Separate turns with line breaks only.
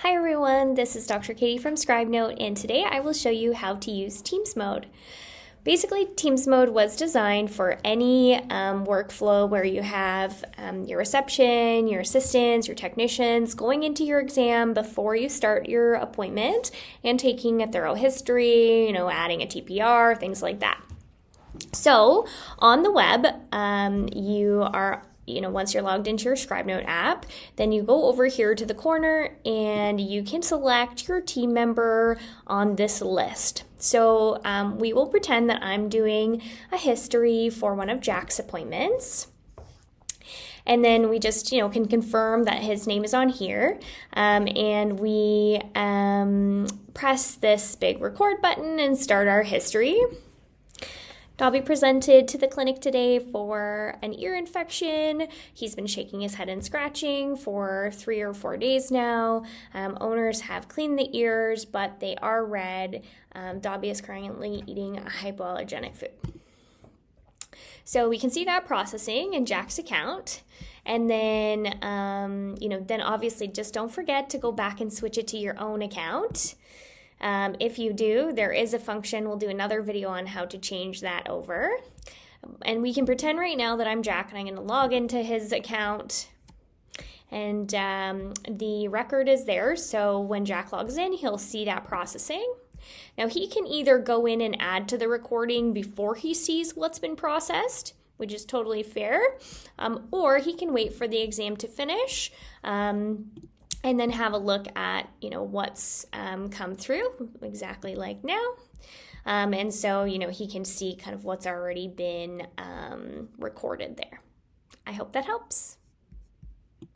Hi everyone, this is Dr. Katie from Scribenote, and today I will show you how to use Teams mode. Basically, Teams mode was designed for any workflow where you have your reception, your assistants, your technicians going into your exam before you start your appointment and taking a thorough history, adding a TPR, things like that. So on the web, you are once you're logged into your Scribenote app, then you go over here to the corner and you can select your team member on this list. So we will pretend that I'm doing a history for one of Jack's appointments. And then we just, can confirm that his name is on here. And we press this big record button and start our history. Dobby presented to the clinic today for an ear infection. He's been shaking his head and scratching for 3 or 4 days now. Owners have cleaned the ears, but they are red. Dobby is currently eating a hypoallergenic food. So we can see that processing in Jack's account. And then, then obviously just don't forget to go back and switch it to your own account. If you do, there is a function. We'll do another video on how to change that over. And we can pretend right now that I'm Jack and I'm going to log into his account. And the record is there. So when Jack logs in, he'll see that processing. Now he can either go in and add to the recording before he sees what's been processed, which is totally fair, or he can wait for the exam to finish. And then have a look at, what's come through, exactly like now. And so, he can see kind of what's already been recorded there. I hope that helps.